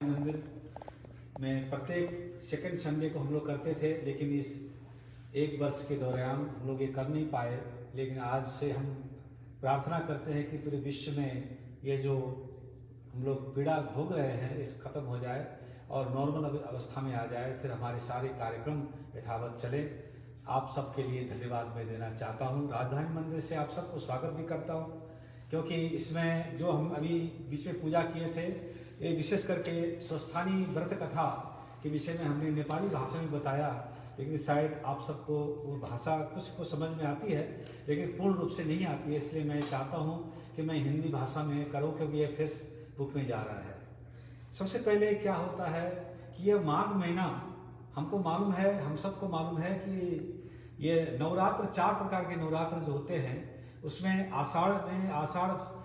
मंदिर में प्रत्येक सेकंड संडे को हम लोग करते थे, लेकिन इस एक वर्ष के दौरान हम लोग ये कर नहीं पाए। लेकिन आज से हम प्रार्थना करते हैं कि पूरे विश्व में ये जो हम लोग पीड़ा भोग रहे हैं इस खत्म हो जाए और नॉर्मल अवस्था में आ जाए, फिर हमारे सारे कार्यक्रम यथावत चले। आप सबके लिए धन्यवाद मैं देना चाहता हूँ। राजधानी मंदिर से आप सबको स्वागत भी करता हूँ, क्योंकि इसमें जो हम अभी बीच में पूजा किए थे, ये विशेष करके स्वस्थानी व्रत कथा के विषय में हमने नेपाली भाषा में बताया, लेकिन शायद आप सबको वो भाषा कुछ को समझ में आती है लेकिन पूर्ण रूप से नहीं आती है। इसलिए मैं चाहता हूँ कि मैं हिंदी भाषा में करूँ, क्योंकि ये फेसबुक में जा रहा है। सबसे पहले क्या होता है कि ये माघ महीना हमको मालूम है, हम सबको मालूम है कि ये नवरात्र 4 प्रकार के नवरात्र जो होते हैं, उसमें आषाढ़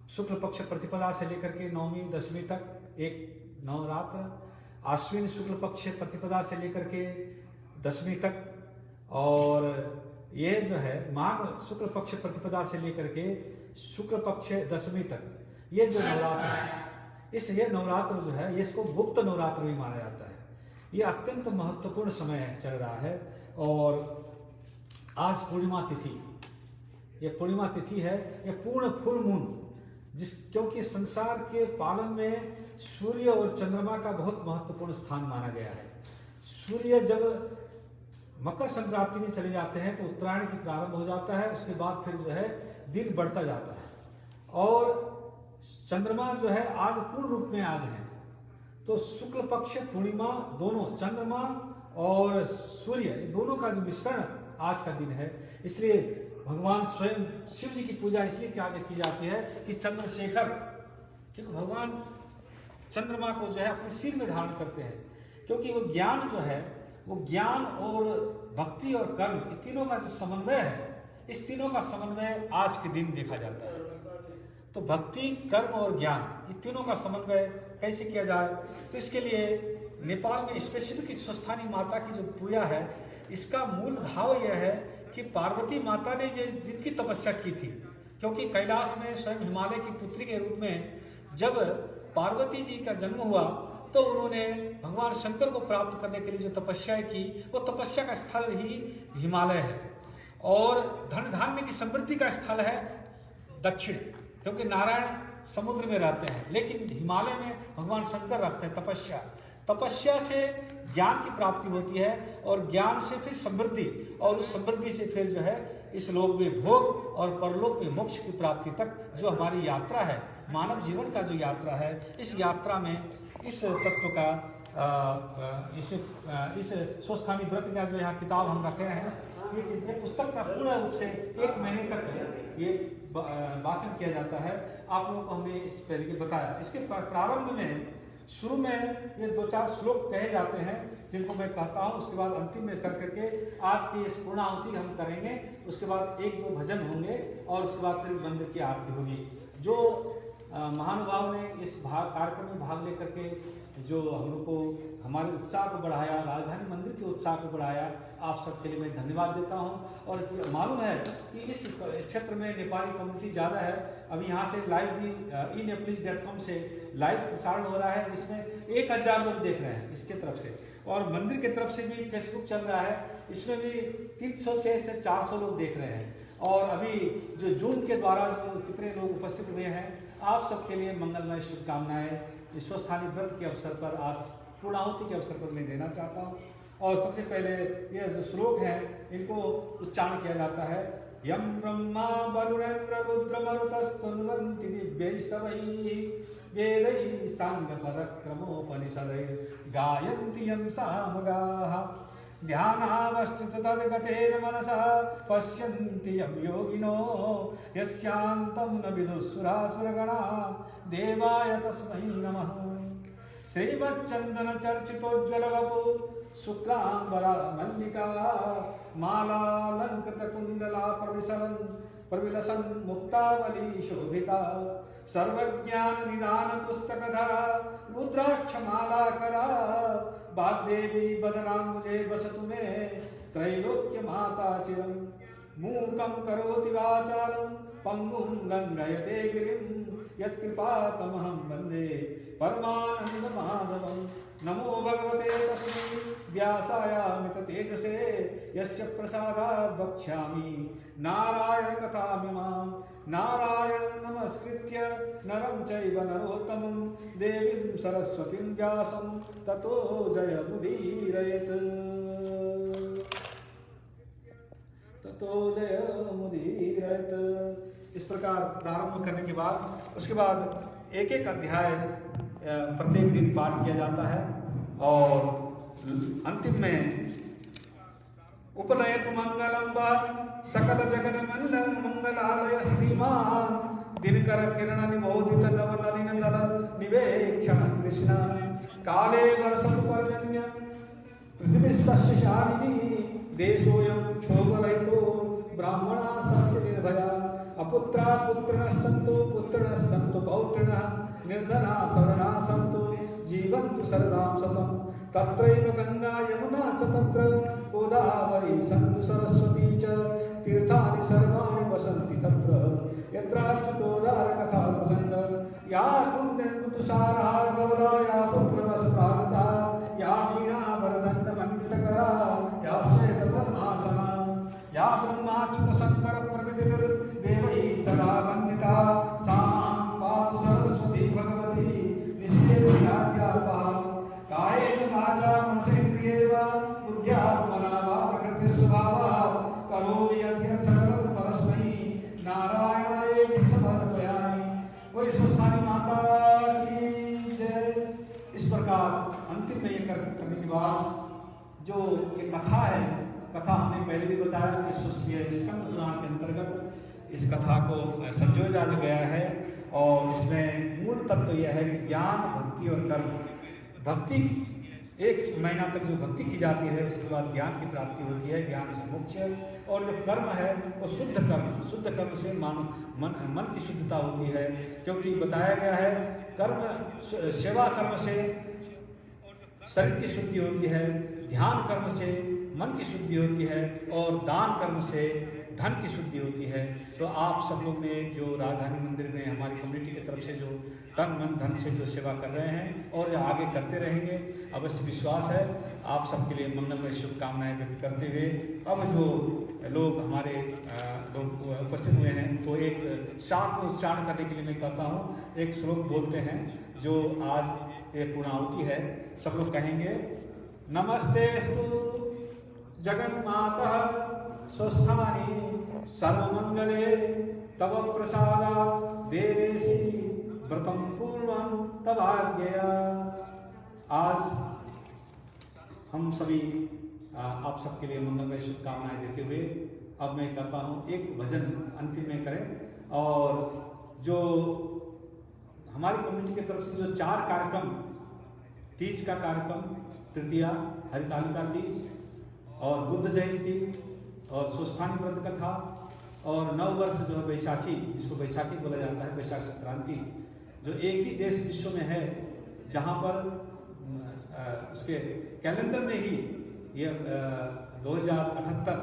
शुक्ल पक्ष प्रतिपदा से लेकर के 9वीं 10वीं तक एक नवरात्र, आश्विन शुक्ल पक्ष प्रतिपदा से लेकर के 10वीं तक, और ये जो है माघ शुक्ल पक्ष प्रतिपदा से लेकर के शुक्ल पक्ष 10वीं तक, ये जो नवरात्र है, ये नवरात्र जो है, ये इसको गुप्त नवरात्र भी माना जाता है। ये अत्यंत महत्वपूर्ण समय चल रहा है। और आज पूर्णिमा तिथि, ये पूर्णिमा तिथि है, ये पूर्ण फुल मून, क्योंकि संसार के पालन में सूर्य और चंद्रमा का बहुत महत्वपूर्ण स्थान माना गया है। सूर्य जब मकर संक्रांति में चले जाते हैं तो उत्तरायण की प्रारंभ हो जाता है, उसके बाद फिर जो है दिन बढ़ता जाता है। और चंद्रमा जो है आज पूर्ण रूप में आज है, तो शुक्ल पक्ष पूर्णिमा दोनों, चंद्रमा और सूर्य, दोनों का जो मिश्रण आज का दिन है। इसलिए भगवान स्वयं शिव जी की पूजा इसलिए की जाती है कि चंद्रशेखर, क्योंकि भगवान चंद्रमा को जो है अपने सिर में धारण करते हैं, क्योंकि वो ज्ञान जो है, वो ज्ञान और भक्ति और कर्म, ये तीनों का जो समन्वय है, इस तीनों का समन्वय आज के दिन देखा जाता है। तो भक्ति, कर्म और ज्ञान, ये तीनों का समन्वय कैसे किया जाए, तो इसके लिए नेपाल में स्पेसिफिक स्वस्थानी माता की जो पूजा है, इसका मूल भाव यह है कि पार्वती माता ने जिनकी तपस्या की थी, क्योंकि कैलाश में स्वयं हिमालय की पुत्री के रूप में जब पार्वती जी का जन्म हुआ, तो उन्होंने भगवान शंकर को प्राप्त करने के लिए जो तपस्या की, वो तपस्या का स्थल ही हिमालय है। और धन धान्य की समृद्धि का स्थल है दक्षिण, क्योंकि नारायण समुद्र में रहते हैं, लेकिन हिमालय में भगवान शंकर रहते हैं। तपस्या से ज्ञान की प्राप्ति होती है, और ज्ञान से फिर समृद्धि, और उस समृद्धि से फिर जो है इस लोक में भोग और परलोक में मोक्ष की प्राप्ति तक जो हमारी यात्रा है, मानव जीवन का जो यात्रा है, इस यात्रा में इस तत्व का इस स्वस्थानी व्रत का जो यहाँ किताब हम रखे हैं, ये पुस्तक का पूर्ण रूप से 1 महीने तक ये वाचन किया जाता है। आप लोगों को हमने इस पहले बताया। इसके प्रारंभ में शुरू में ये 2-4 श्लोक कहे जाते हैं, जिनको मैं कहता हूँ, उसके बाद अंतिम में कर करके आज की इस पूर्णाहुति हम करेंगे। उसके बाद 1-2 भजन होंगे और उसके बाद फिर मंदिर की आरती होगी। जो महानुभाव ने इस कार्यक्रम में भाग लेकर के जो हम लोग को हमारे उत्साह को बढ़ाया, राजधानी मंदिर के उत्साह को बढ़ाया, आप सबके लिए मैं धन्यवाद देता हूं। और मालूम है कि इस क्षेत्र में नेपाली कम्युनिटी ज़्यादा है। अभी यहाँ से लाइव भी eNepalese.com से लाइव प्रसारण हो रहा है, जिसमें 1000 लोग देख रहे हैं इसके तरफ से, और मंदिर की तरफ से भी फेसबुक चल रहा है, इसमें भी 300 से 400 लोग देख रहे हैं। और अभी जो जूम के द्वारा जो कितने लोग उपस्थित हुए हैं, आप सबके लिए मंगलमय शुभकामनाएं इस स्वस्थानी व्रत के अवसर पर, आज पूर्णाहुति के अवसर पर मैं देना चाहता हूँ। और सबसे पहले ये जो श्लोक हैं, इनको उच्चारण किया जाता है। यम ब्रह्मा वरुणेन्द्र रुद्रमरुतस्तुन्वन्ति दिव्यैस्तवैः वेदैः साङ्गपदक्रमोपनिषदैः गायन्ति यं सामगाः ध्यानावस्थिततद्गतेन मनसः पश्यन्ति यं योगिनो यस्यान्तं न विदुःसुरासुरगणा देवाय तस्मै नमः। श्रीमच्चन्दन चर्चितोज्ज्वल वपु शुक्लांबरा मल्लिका मालालंकृत कुंडला प्रविलसन मुक्तावली शोभिता सर्वज्ञान निदान पुस्तकधरा रुद्राक्ष माला करा वाग्देवी बदनाम्बुजे बसतु मे त्रैलोक्य माता चिरं मूकं करोति वाचालं पंगुं लंघयते गिरिं यत्कृपातमहं वन्दे परमानंद नमो भगवते तस्मै व्यासायामित तेजसे यस्य प्रसादात् वक्ष्यामि नारायण कथामिमां नारायणं नमस्कृत्य नरं चैव नरोत्तमं देवीं सरस्वतीं व्यासं ततो जयमुदीरयेत् इस प्रकार प्रारंभ करने के बाद उसके बाद एक एक अध्याय प्रत्येक दिन पाठ किया जाता है और अंतिम में उपनयतु मंगलम व सकल जगन मंगलालय श्रीमान दिनकर किरण निबोधित नवनलिन दल निवेक्ष कृष्ण काले वर्षम पर्जन्य पृथ्वी सस्यशालिनी देशोऽयं क्षोभरहितो ब्राह्मणा सत्य निर्भया अपुत्रा पुत्रिणः सन्तु पुत्रिणः सन्तु पौत्रिणः निर्धना सदना सन्तु जीवन्तु शरदां शतं तत्रैव गंगा यमुना च तत्र गोदावरी सन्तु सरस्वती च तीर्थानि सर्वाणि वसन्ति तत्र यत्राच्युतोदार कथा प्रसंग या कुन्देन्दु तुषारहार धवला या शुभ्रवस्त्रावृता या वीणा वरदण्ड मंडितकरा या श्वेत पद्मासना या ब्रह्माच्युत शंकर प्रभृतिर्देवैः सदा वन्दिता सा मां पातु सरस्वती भगवती निःशेषाज्ञापहा कायेन वाचा मनसेन्द्रियैर्वा बुद्ध्यात्मना वा प्रकृतिस्वभावात् करोमि यद्यत् सकलं परस्मै नारायणाय समर्पयामि। बोलिए सुस्थानी माता की जय। इस प्रकार अंतिम में ये करने के बाद जो ये कथा है, कथा हमने पहले भी बताया कि स्कंद पुराण के अंतर्गत इस कथा को संजोया गया है और इसमें मूल तत्व यह है कि ज्ञान भक्ति और कर्म। भक्ति 1 महीना तक जो भक्ति की जाती है उसके बाद ज्ञान की प्राप्ति होती है, ज्ञान से मोक्ष। और जो कर्म है वो शुद्ध कर्म से मन की शुद्धता होती है, क्योंकि बताया गया है कर्म सेवा कर्म से शरीर की शुद्धि होती है, ध्यान कर्म से मन की शुद्धि होती है और दान कर्म से धन की शुद्धि होती है। तो आप सब लोग ने जो राजधानी मंदिर में हमारी कम्युनिटी की तरफ से जो तन मन धन से जो सेवा कर रहे हैं और आगे करते रहेंगे, अवश्य विश्वास है आप सबके लिए मंगलमय शुभकामनाएं व्यक्त करते हुए अब जो लोग हमारे लोग उपस्थित हुए हैं उनको एक साथ में उच्चारण करने के लिए मैं कहता हूँ, एक श्लोक बोलते हैं जो आज ये पूर्णाहुति है। सब लोग कहेंगे नमस्तेस्तु जगन्मातः स्वस्थानी सर्वमंगले तव प्रसादात् देवेशी व्रतं पूर्णं तवाज्ञया। आज हम सभी आप सबके लिए मंगलमय शुभकामनाएं देते हुए अब मैं कहता हूँ एक भजन अंतिम में करें। और जो हमारी कम्युनिटी की तरफ से जो 4 कार्यक्रम, तीज का कार्यक्रम, तृतीया हरितालिका तीज और बुद्ध जयंती और स्वस्थानी व्रत कथा और नव वर्ष जो है बैसाखी, जिसको बैसाखी बोला जाता है, बैसाख संक्रांति, जो एक ही देश विश्व में है जहाँ पर उसके कैलेंडर में ही ये 2078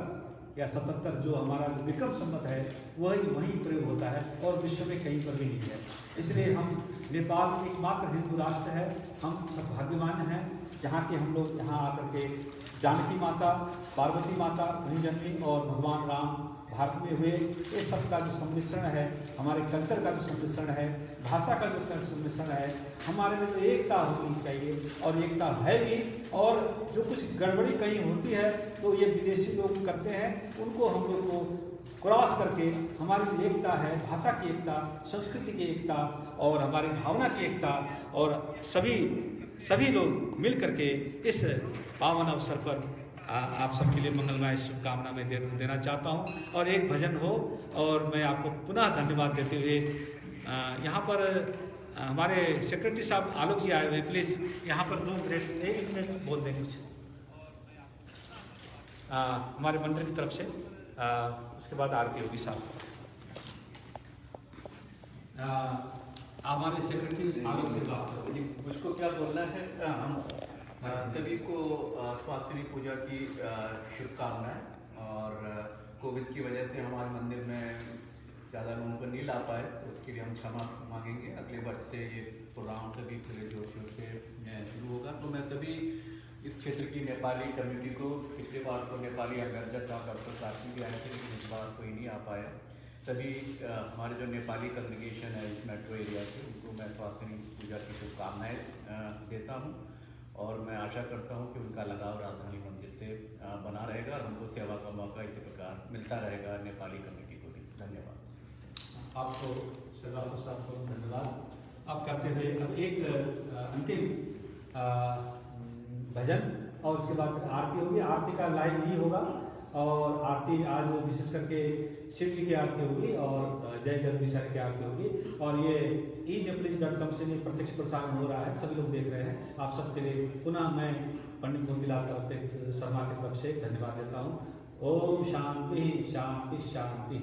या 77 जो हमारा जो विक्रम संवत है वही प्रयोग होता है और विश्व में कहीं पर भी नहीं है। इसलिए हम नेपाल एकमात्र हिंदू राष्ट्र है, हम सब भाग्यवान हैं जहाँ के हम लोग यहाँ आकर के जानकी माता, पार्वती माता वहीं जन्मी और भगवान राम भारत में हुए। ये सब का जो सम्मिश्रण है, हमारे कल्चर का जो सम्मिश्रण है, भाषा का जो सम्मिश्रण है, हमारे में जो एकता होनी चाहिए और एकता है भी। और जो कुछ गड़बड़ी कहीं होती है तो ये विदेशी लोग करते हैं, उनको हम लोग को क्रॉस करके हमारी जो एकता है, भाषा की एकता, संस्कृति की एकता और हमारी भावना की एकता, और सभी लोग मिल करके इस पावन अवसर पर आप सबके लिए मंगलमय शुभकामना मैं देना चाहता हूँ। और एक भजन हो और मैं आपको पुनः धन्यवाद देते हुए यहाँ पर हमारे सेक्रेटरी साहब आलोक जी आए हुए, प्लीज़ यहाँ पर 2 मिनट 1 मिनट बोल दें कुछ हमारे मंदिर की तरफ से। उसके बाद आरती होगी साहब। हमारे सेक्रेटरी आलोक से बात करेंगे। मुझको क्या बोलना है, हम सभी को स्वास्थ्य पूजा की शुभकामनाएं। और कोविड की वजह से हमारे मंदिर में ज़्यादा लोगों को नहीं ला पाए, तो उसके लिए हम क्षमा मांगेंगे। अगले वर्ष से ये प्रोग्राम सभी खुले जोर शोर से शुरू होगा। तो मैं सभी इस क्षेत्र की नेपाली कम्युनिटी को पिछले बार तो नेपाली एम्बेसडर साहब डॉक्टर साथी भी आए थे, लेकिन इस बार कोई नहीं आ पाया। सभी हमारे जो नेपाली कम्युनिकेशन है इस मेट्रो एरिया से, उनको मैं स्वास्थ्य पूजा की शुभकामनाएँ देता हूँ और मैं आशा करता हूँ कि उनका लगाव राजधानी मंदिर से बना रहेगा और हमको सेवा का मौका इसी प्रकार मिलता रहेगा नेपाली कम्युनिटी को भी। धन्यवाद। आपको श्रीवास्तव साहब को धन्यवाद। अब करते हुए अब एक अंतिम भजन और उसके बाद फिर आरती होगी। आरती का लाइव ही होगा और आरती आज विशेष करके शिव जी की आरती होगी और जय जगदीश हरि की आरती होगी और ये eneplace.com से भी प्रत्यक्ष प्रसारण हो रहा है, सभी लोग देख रहे हैं। आप सबके लिए पुनः मैं पंडित मोतीलाल शर्मा की तरफ से धन्यवाद देता हूँ। ओम शांति शांति शांति।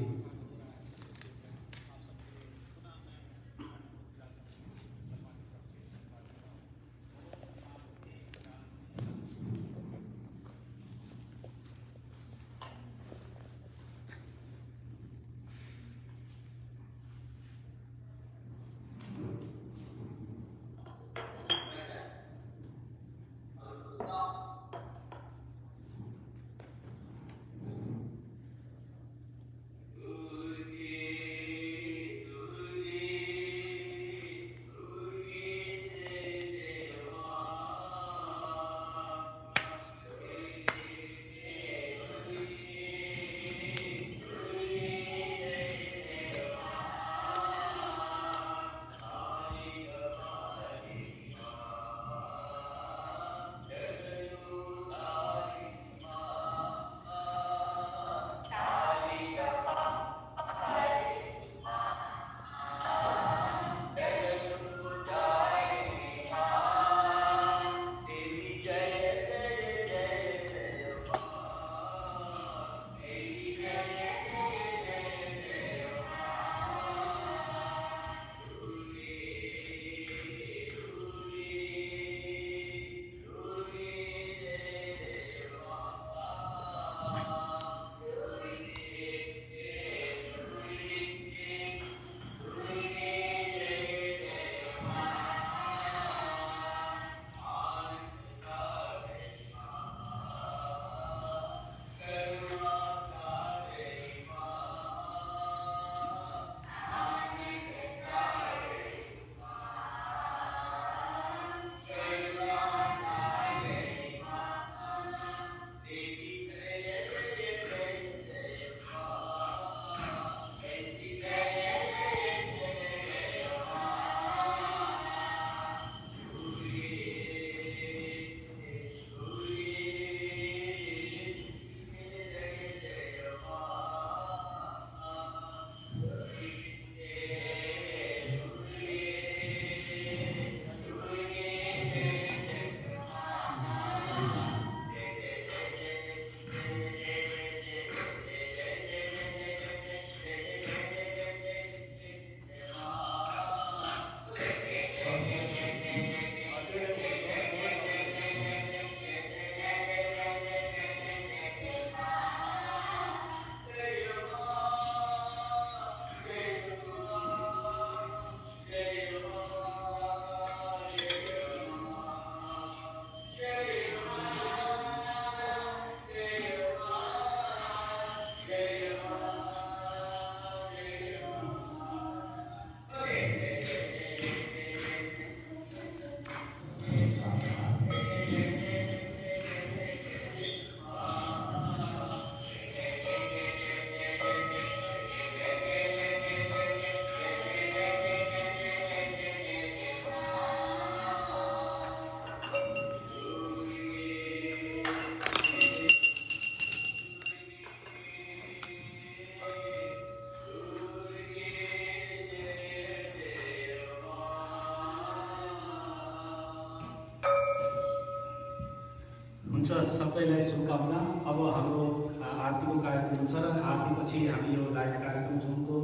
सबैलाई शुभकामना। अब हाम्रो आरतीको कार्यक्रम हुन्छ र आरतीपछि हामी यो लाइभ कार्यक्रम जुनको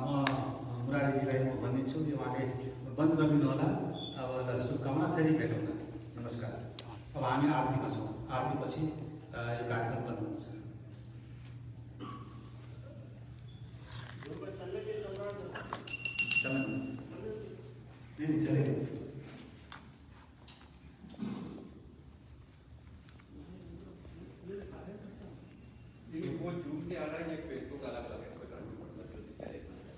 म मुरारीजीलाई म भनिदिन्छु, उहाँले बन्द गरिदिनु होला। अब शुभकामना, फेरि भेटौँला। नमस्कार। अब हामी आरतीमा छौँ, आरतीपछि यो कार्यक्रम बन्द हुन्छ। चलेगा। करेंगे, फेसबुक अलग अलग है, कोई करना पड़ता है, जो दिखता है देखना है।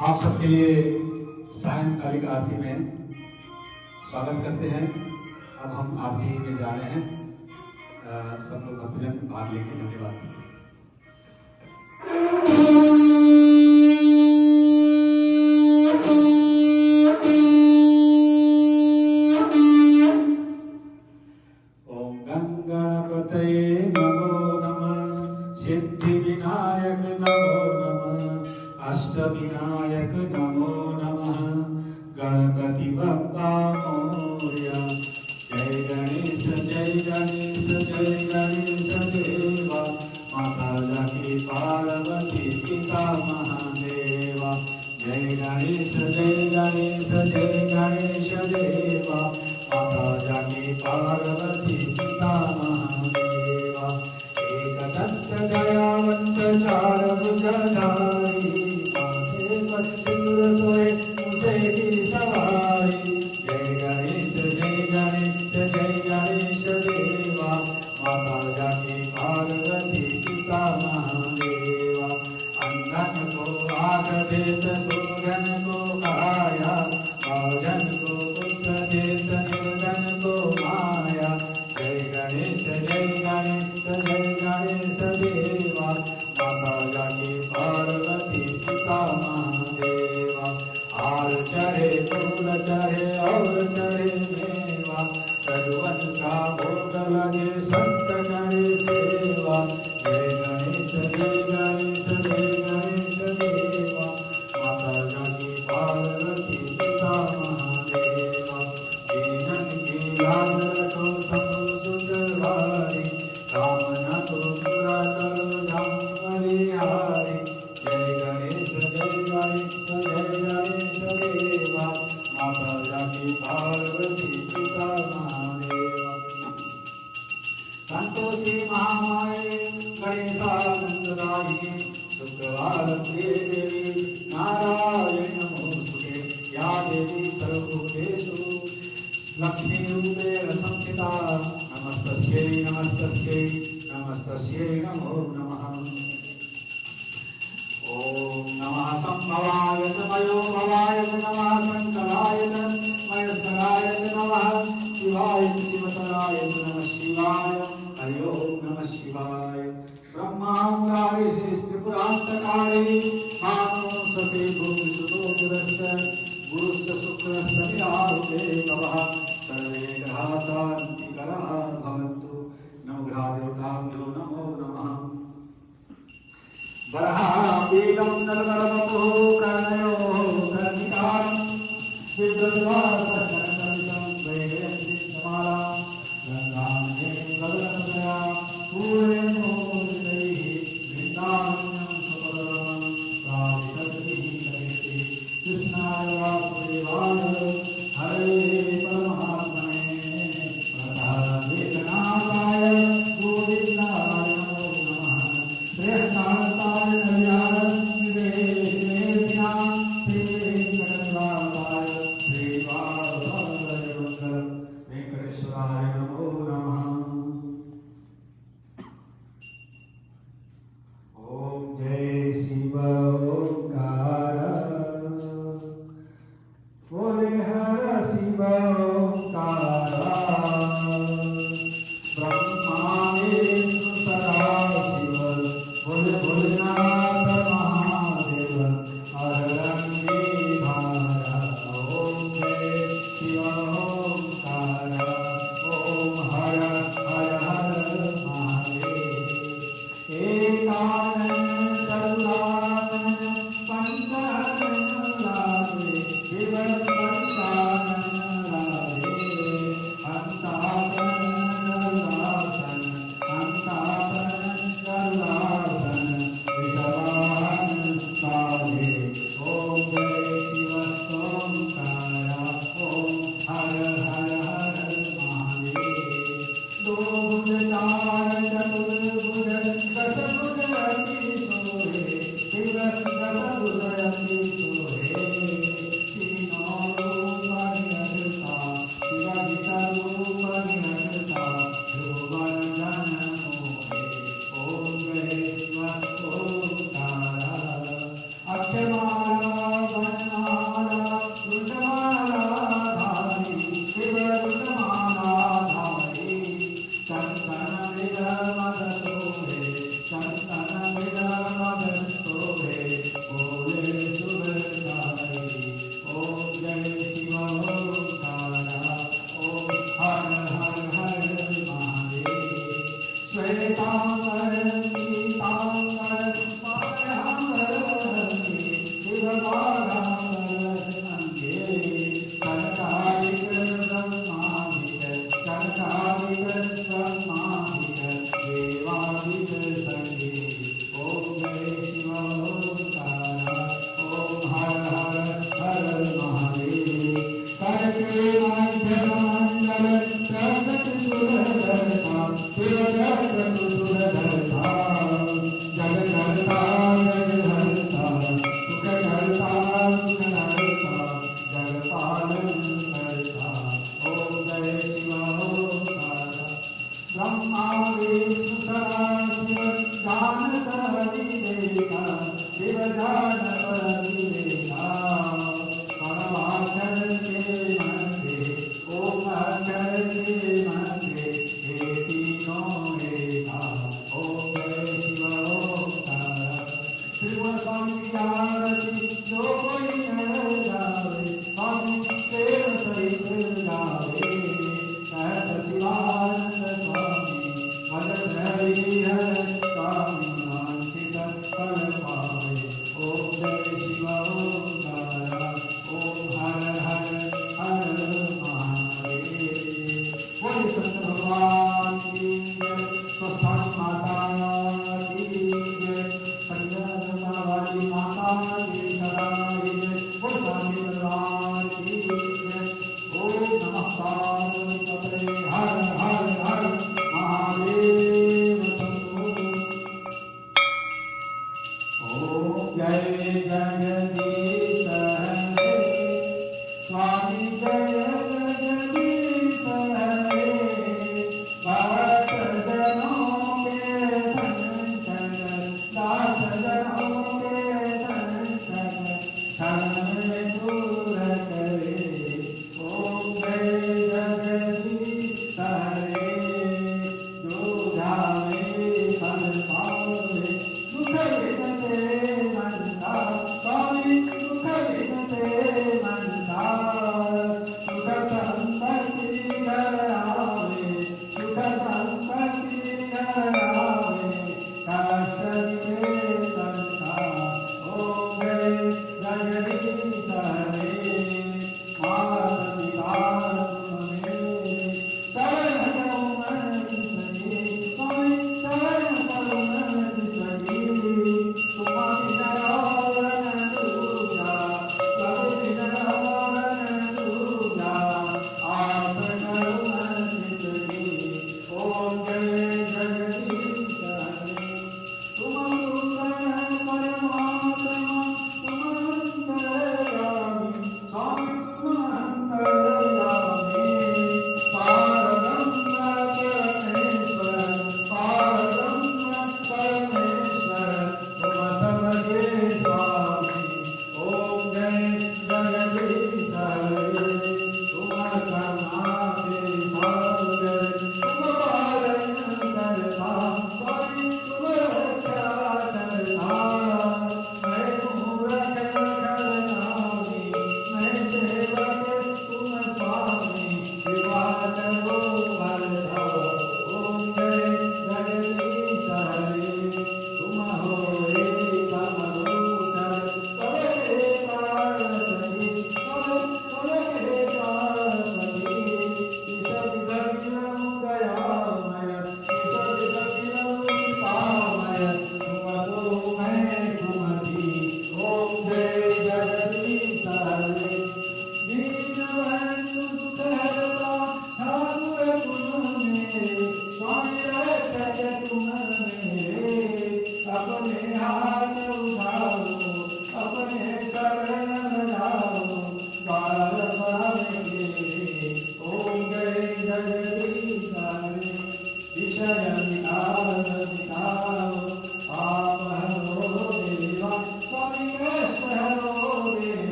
आप सबके लिए सायंकालिक आरती में स्वागत करते हैं। अब हम आरती में जा रहे हैं। सब लोग भक्तजन भाग लेंगे। धन्यवाद। ओम गंगणपतये नमो नमः, सिद्धि विनायक नमो नमः, अष्टविनायक नमो नमः, गणपति बप्पा मोरया। जय गणेश जय गणेश जय गणेश देवा, माता जाकी पार्वती पिता महादेवा। जय गणेश जय गणेश जय गणेश देवा, माता जाकी पार्वती पिता महादेवा। एक दंत दयावंत चार भुजधारी, माथे पर सिंदूर सोए मुझे की सवारी। जय गणेश जय गणेश जय गणेश देवा, माता जाकी पार्वती पिता महादेवा। अंधन को आग देत गुरुजन को काया, भजन को पुत्र देत निर्धन को माया। जय गणेश जय गणेश जय गणेश देवा, माता जाकी पार्वती पिता महादेवा। हार चढ़े फूल चढ़े और चढ़े मेवा, रघुवन का भोग लगे संत करे सेवा। जय गणेश जय गणेश जय गणेश देवा, माता जाकी पार्वती पिता महादेवा। दीनन की लाज रखो सब सुखवारी, कामना को पूरा करो धाम हरिहारी। जय गणेश जय गणेश जय गणेश देवा, माता जाकी पार्वती पिता महादेवा। संतोषी महामाये गणेशानंददायिनी, शुक्रवार प्रिय देवी नारायण नमोस्तुते। या देवी सर्वभूतेषु लक्ष्मीरूपेण संस्थिता, नमस्तस्यै नमस्तस्यै नमस्तस्यै नमो नमः। ओम नमः संभवाय समयो भवाय नमः, शंकराय महेश्वराय नमः, शिवाय शिवतराय नमः शिवाय। हरि ओम नमः शिवाय। ब्रह्मा मुरारी त्रिपुरांतकारी, मानो ससे भूमिसुतो पुरश्च, गुरुश्च शुक्रश्च निरारुते नमः। सर्वे ग्रहाः शान्तिकराः भवन्तु। नवग्रहदेवताभ्यो नमो नमः। वराहपीठं नरवरवपुः कर्णयोः कर्णिकारं, विद्वद्वासशरणकलितं वैजयन्तीमालां, गङ्गां गगनतनया पूर्णेन मोदितैः, वृन्दावनं सुपदं प्राविशद्भिः करेति। कृष्णाय वासुदेवाय हरे परमात्मने प्रधानवेदनाय गोविन्दाय नमो नमः। श्रेष्ठाय नयाय विवेकवेद्या श्रीवेंकटनिवासाय श्रीवासवदय वेंकटेश्वराय नमो नमः। ओम जय शिव ओंकार, बोले हर शिव ओंकार। ब्रह्मा विष्णु सदाशिव, बोले भोलेनाथ महादेव। अरंगी धारा ओम जय शिव ओंकार, ओम हर हर हर महादेव। एकानन करुणानन पंचानन लागे, शिव पंचानन लागे। हंसासन करुणासन, हंसासन करुणासन, विषवाहन साधे। ओम जय शिव ओंकार, ओम हर हर हर महादेव। दो भुज चार चतुर्भुज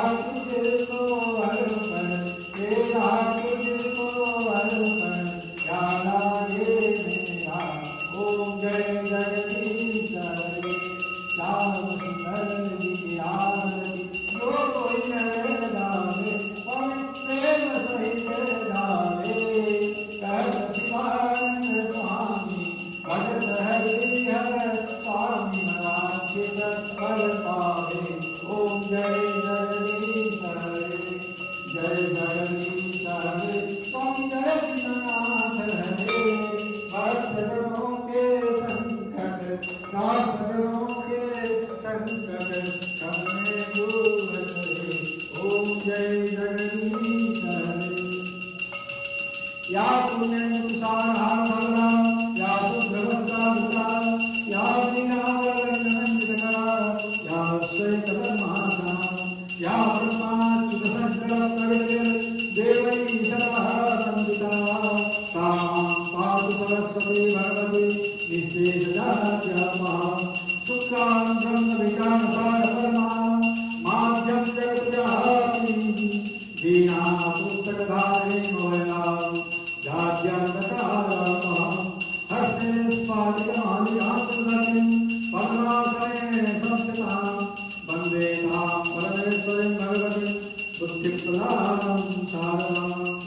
तुझको अर्पण, तेरा तुझको अर्पण, प्यारा ये मेरा। ओम जय जगदीश हरे, श्याम सुंदर जी की आरती, जो कोई नर गावे, पवित्र सहित गावे। कहत शिवानंद स्वामी, भजत हरिहर स्वामी, मनवांछित फल पावे। ओम जय जगदीश हरे, जय जगदीश हरे, स्वामी जय दीनानाथ हरे। भक्त जनों के संकट, दास जनों के संकट, सबने दूर करे। ओम जय जगदीश हरे। या पुण्यमुत्साहा भगवा, या शुभ्रवस्त्रावृता, या दीनावरण्यमण्डितकरा, या श्वेतवर्मासा, या ब्रह्माच्युतसहस्रप्रविर, देवैः सर्वः वन्दिता। तां पातु सरस्वती भगवती निःशेषजाड्यापहा। शुक्लां ब्रह्मविज्ञानसारपरमा, माध्यं जगद्व्यापिनी, वीणापुस्तकधारिणीं मौलिनां, जाड्यान्तकारामहा। हस्ते स्फाटिकमालिकां, पद्मासने संस्थितां, वन्दे तां परमेश्वरीं भगवतीं, बुद्धिप्रदां शारदाम्।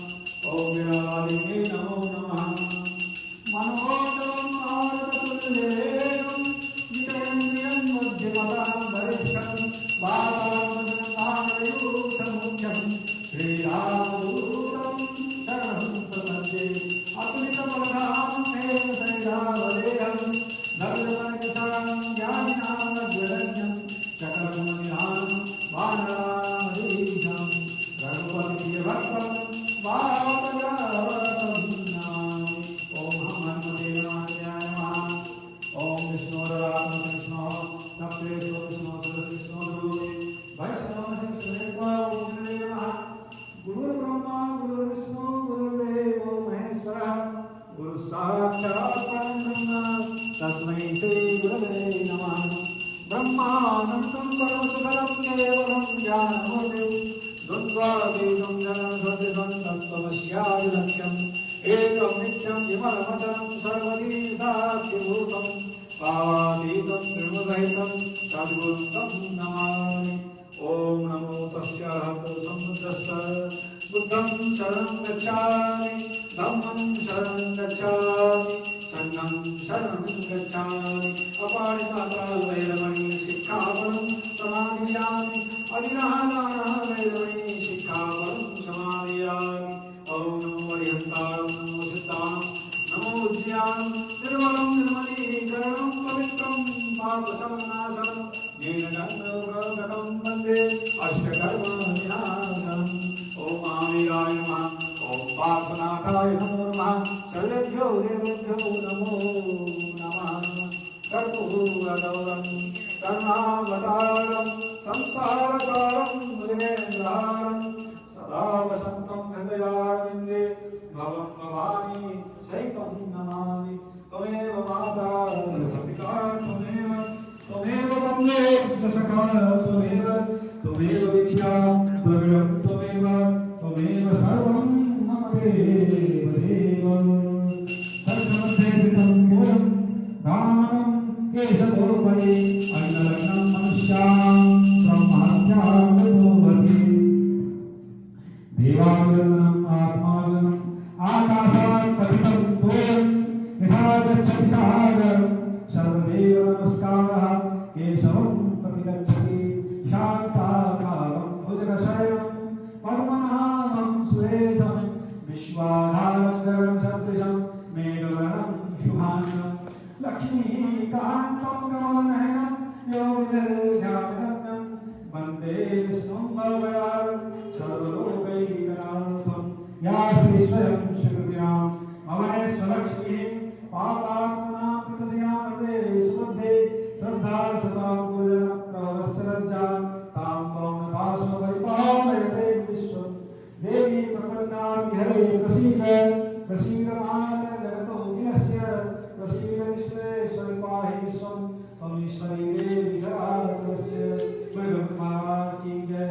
ॐ वीणावालिके नमो नमः। मनोजवम् आरततुल्येनं, जितेन्द्रियं बुद्धिमतां वरिष्ठं, वातावरणमानयूथमुख्यं, श्रीरामदूतं शरणं प्रपद्ये। अतुलितबलधामं देवसैलावदेहं, धर्मकर्कशां ज्ञानिनां नगरज्ञं, सकलगुणनिधानं वानरामधीशं, रघुपतिप्रियभक्तं वातावरणं नमामि। ॐ हनुमन्देवाय नमः। ॐ विष्णोररामं कृष्णो, सप्तेषु विष्णो सरस्विष्णोरुवे, वैष्णवशिष्येत्वा ॐ नमः। गुरुर्ब्रह्मा गुरुर्विष्णु गुरुर्देवो महेश्वरः, गुरुसाक्षात् परब्रह्म, तस्मै श्री गुरवे नमः। ब्रह्मानन्दं परमसुखदं केवलं ज्ञानमूर्तिं, द्वन्द्वातीतं जगन्सदृशं तत्त्वमस्यादिलक्ष्यम्। एकं नित्यं विमलमचलं सर्वधी साक्षिभूतं, भावातीतं त्रिगुणरहितं सद्गुरुं तं नमामि। ॐ नमो तस्य अर्हतो सम्बुद्धस्य। बुद्धं शरणं गच्छामि, धम्मं शरणं गच्छामि, संघं शरणं गच्छामि। अपाणिपातावैरमणि शिक्षापदं समाधियामि, अधिनादानवैरमणि शिक्षापदं समाधियामि। ॐ नमो हरिहन्तां, नमो सिद्धां, नमो ज्ञानं, निर्मलं निर्मलीकरणं पवित्रं पापशमनाशनं, नीलकण्ठप्रकटं वन्दे अष्टकर्मविनाशनम्। ॐ महावीराय नमः। ॐ पार्श्वनाथाय नमो नमः। सर्वेभ्यो देवेभ्यो नमो नमः। कर्पूरगौरं करुणावतारं संसारसारं मुनिवेन्द्रहारं, सदा वसन्तं हृदयारविन्दे भवं भवानी सहितं नमामि। त्वमेव माता पिता त्वमेव वन्दे च सखा त्वमेव विद्या द्रविडं त्वमेव सर्वं मम देव। सर्वमध्ये कृतं पूर्णं दानं केशगोपरि, अन्नलग्नं मनुष्याणां ब्रह्महत्यां भवति। देवावन्दनम् आत्मावन्दनम्, आकाशात् पतितं तोयं, यथा गच्छति सागरं, सर्वदेव नमस्कारः केशवं प्रतिगच्छति। शान्ताकारं भुजगशयनं, पद्मनाभं सुरेशं, विश्वाधारं गगनसदृशं, मेघवर्णं शुभाङ्गं, लक्ष्मीकान्तं कमलनयनं, योगिभिर्ध्यानगम्यं, वन्दे विष्णुं भवभयहारं, सर्वलोकैकनाथं। या श्रीश्वरं सुकृत्यां ममनेश्वरलक्ष्मीः, पापात्मनां कृतधियां हृदये सुबुद्धे, श्रद्धा सतां पूजनं प्रभवश्चरज्जा, तां पौर्णपाशो परिपालयते विश्वं। देवी प्रपन्नादिहरे प्रसीद, प्रसीद मातर जगतोऽखिलस्य, प्रसीद विश्वेश्वरि पाहि विश्वं। त्वमीश्वरी देवी चराचरस्य। महाराज की जय।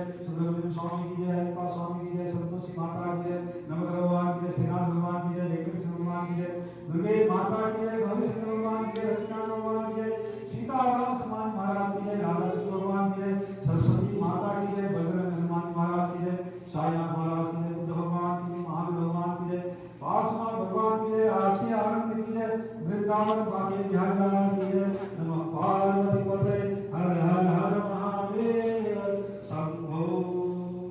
काशीनाथ महाराज की जय, बुद्ध भगवान की जय, महावीर भगवान की जय, पार्श्वनाथ भगवान की जय, आशी आनंद की जय, वृंदावन बाकी बिहारी